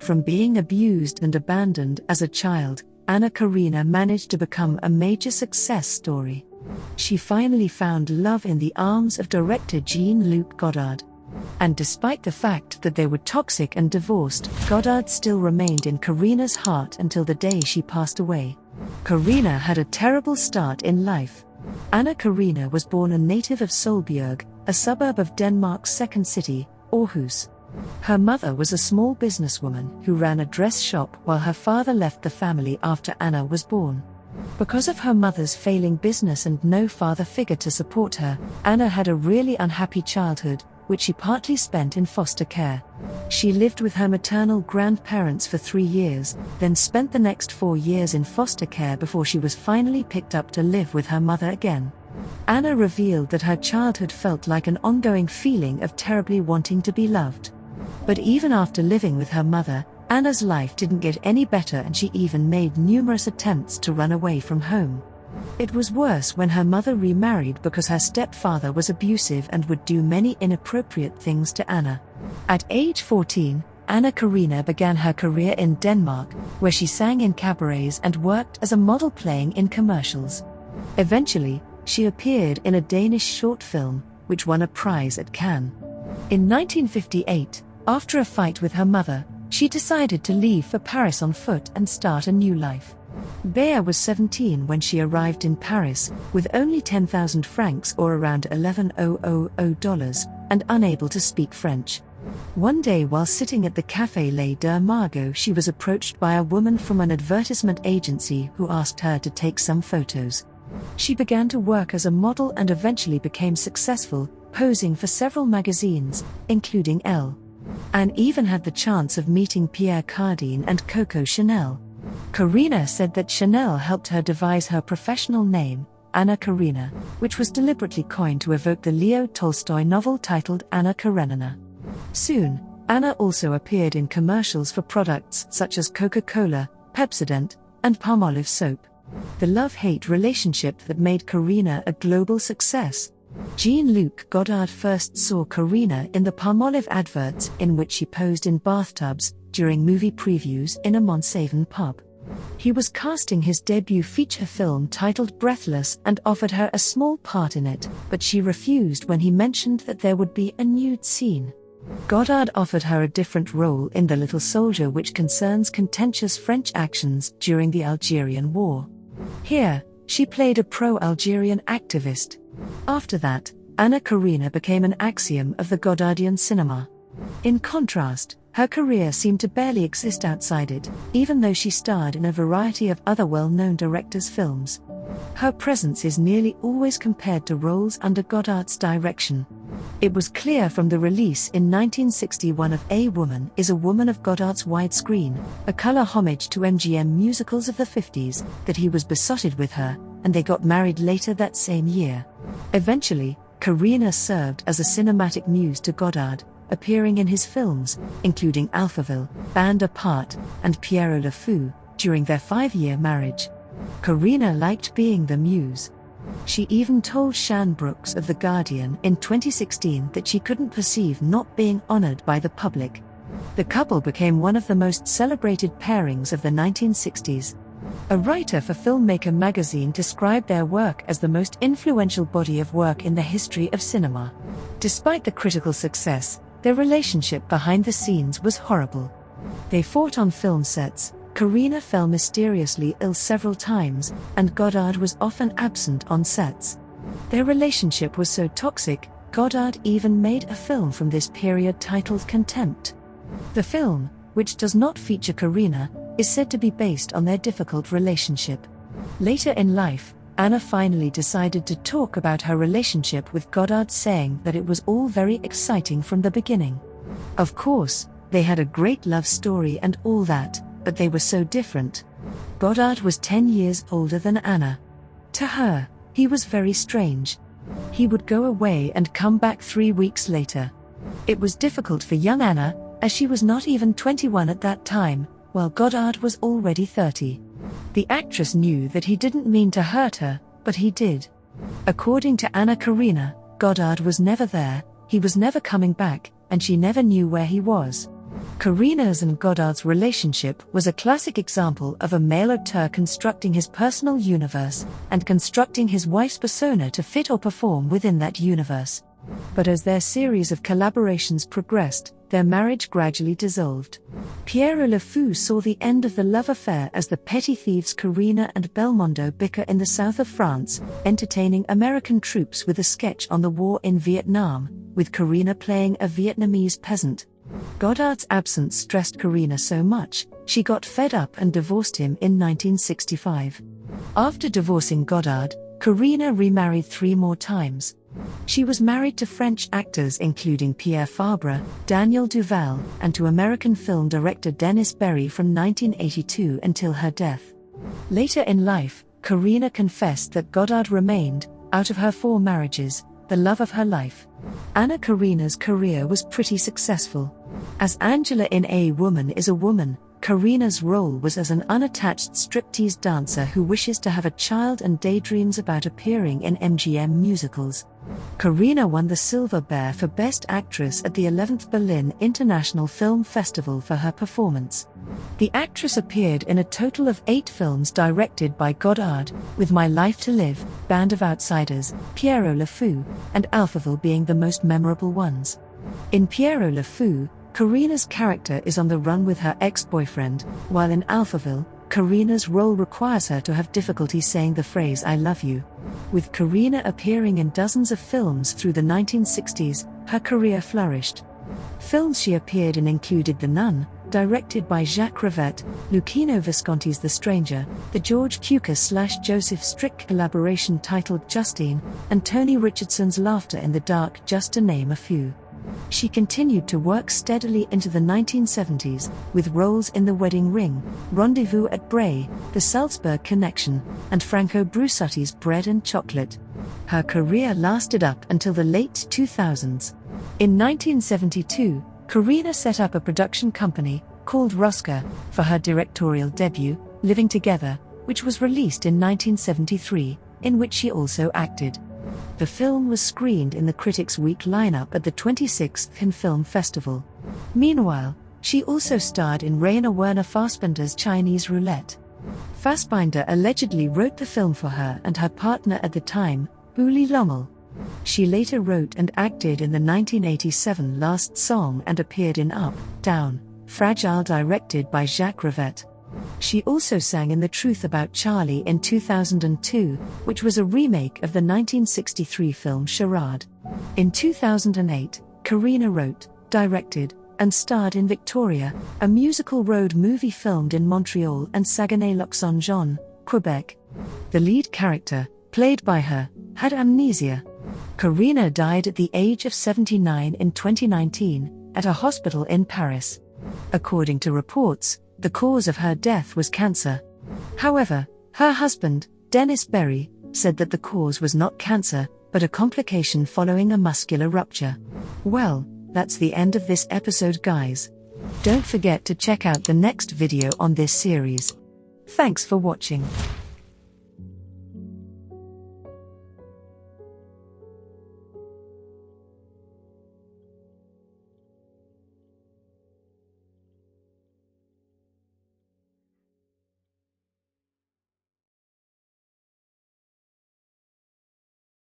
From being abused and abandoned as a child, Anna Karina managed to become a major success story. She finally found love in the arms of director Jean-Luc Godard. And despite the fact that they were toxic and divorced, Godard still remained in Karina's heart until the day she passed away. Karina had a terrible start in life. Anna Karina was born a native of Solbjerg, a suburb of Denmark's second city, Aarhus. Her mother was a small businesswoman who ran a dress shop while her father left the family after Anna was born. Because of her mother's failing business and no father figure to support her, Anna had a really unhappy childhood, which she partly spent in foster care. She lived with her maternal grandparents for 3 years, then spent the next 4 years in foster care before she was finally picked up to live with her mother again. Anna revealed that her childhood felt like an ongoing feeling of terribly wanting to be loved. But even after living with her mother, Anna's life didn't get any better, and she even made numerous attempts to run away from home. It was worse when her mother remarried because her stepfather was abusive and would do many inappropriate things to Anna. At age 14, Anna Karina began her career in Denmark, where she sang in cabarets and worked as a model playing in commercials. Eventually, she appeared in a Danish short film, which won a prize at Cannes. In 1958, after a fight with her mother, she decided to leave for Paris on foot and start a new life. Bea was 17 when she arrived in Paris, with only 10,000 francs or around $11,000, and unable to speak French. One day while sitting at the Café Les Deux Margots, she was approached by a woman from an advertisement agency who asked her to take some photos. She began to work as a model and eventually became successful, posing for several magazines, including Elle. Anne even had the chance of meeting Pierre Cardin and Coco Chanel. Karina said that Chanel helped her devise her professional name, Anna Karina, which was deliberately coined to evoke the Leo Tolstoy novel titled Anna Karenina. Soon, Anna also appeared in commercials for products such as Coca-Cola, Pepsodent, and Palmolive soap. The love-hate relationship that made Karina a global success. Jean-Luc Godard first saw Karina in the Palmolive adverts in which she posed in bathtubs during movie previews in a Montshaven pub. He was casting his debut feature film titled Breathless and offered her a small part in it, but she refused when he mentioned that there would be a nude scene. Godard offered her a different role in The Little Soldier, which concerns contentious French actions during the Algerian War. Here, she played a pro-Algerian activist. After that, Anna Karina became an axiom of the Godardian cinema. In contrast, her career seemed to barely exist outside it, even though she starred in a variety of other well-known directors' films. Her presence is nearly always compared to roles under Godard's direction. It was clear from the release in 1961 of A Woman is a Woman of Godard's widescreen, a color homage to MGM musicals of the 50s, that he was besotted with her, and they got married later that same year. Eventually, Karina served as a cinematic muse to Godard, appearing in his films, including Alphaville, Band Apart, and Pierrot le Fou, during their 5-year marriage. Karina liked being the muse. She even told Shan Brooks of The Guardian in 2016 that she couldn't perceive not being honored by the public. The couple became one of the most celebrated pairings of the 1960s. A writer for Filmmaker magazine described their work as the most influential body of work in the history of cinema. Despite the critical success, their relationship behind the scenes was horrible. They fought on film sets. Karina fell mysteriously ill several times, and Godard was often absent on sets. Their relationship was so toxic, Godard even made a film from this period titled Contempt. The film, which does not feature Karina, is said to be based on their difficult relationship. Later in life, Anna finally decided to talk about her relationship with Godard, saying that it was all very exciting from the beginning. Of course, they had a great love story and all that, but they were so different. Godard was 10 years older than Anna. To her, he was very strange. He would go away and come back 3 weeks later. It was difficult for young Anna, as she was not even 21 at that time, while Godard was already 30. The actress knew that he didn't mean to hurt her, but he did. According to Anna Karina, Godard was never there, he was never coming back, and she never knew where he was. Karina's and Godard's relationship was a classic example of a male auteur constructing his personal universe and constructing his wife's persona to fit or perform within that universe. But as their series of collaborations progressed, their marriage gradually dissolved. Piero Le Fou saw the end of the love affair as the petty thieves Karina and Belmondo bicker in the south of France, entertaining American troops with a sketch on the war in Vietnam, with Karina playing a Vietnamese peasant. Godard's absence stressed Karina so much, she got fed up and divorced him in 1965. After divorcing Godard, Karina remarried 3 more times. She was married to French actors including Pierre Fabre, Daniel Duval, and to American film director Dennis Berry from 1982 until her death. Later in life, Karina confessed that Godard remained, out of her 4 marriages, the love of her life. Anna Karina's career was pretty successful. As Angela in A Woman is a Woman, Karina's role was as an unattached striptease dancer who wishes to have a child and daydreams about appearing in MGM musicals. Karina won the Silver Bear for Best Actress at the 11th Berlin International Film Festival for her performance. The actress appeared in a total of 8 films directed by Godard, with My Life to Live, Band of Outsiders, Piero Le Fou, and Alphaville being the most memorable ones. In Piero Le Fou, Karina's character is on the run with her ex-boyfriend, while in Alphaville, Karina's role requires her to have difficulty saying the phrase "I love you." With Karina appearing in dozens of films through the 1960s, her career flourished. Films she appeared in included The Nun, directed by Jacques Rivette, Luchino Visconti's The Stranger, the George Cukor/Joseph Strick collaboration titled Justine, and Tony Richardson's Laughter in the Dark, just to name a few. She continued to work steadily into the 1970s, with roles in The Wedding Ring, Rendezvous at Bray, The Salzburg Connection, and Franco Brusotti's Bread and Chocolate. Her career lasted up until the late 2000s. In 1972, Karina set up a production company, called Rosca, for her directorial debut, Living Together, which was released in 1973, in which she also acted. The film was screened in the Critics' Week lineup at the 26th Cannes Film Festival. Meanwhile, she also starred in Rainer Werner Fassbinder's Chinese Roulette. Fassbinder allegedly wrote the film for her and her partner at the time, Uli Lommel. She later wrote and acted in the 1987 Last Song and appeared in Up, Down, Fragile directed by Jacques Rivette. She also sang in The Truth About Charlie in 2002, which was a remake of the 1963 film Charade. In 2008, Karina wrote, directed, and starred in Victoria, a musical road movie filmed in Montreal and Saguenay-Lac-Saint-Jean, Quebec. The lead character, played by her, had amnesia. Karina died at the age of 79 in 2019, at a hospital in Paris. According to reports, the cause of her death was cancer. However, her husband, Dennis Berry, said that the cause was not cancer, but a complication following a muscular rupture. Well, that's the end of this episode, guys. Don't forget to check out the next video on this series. Thanks for watching.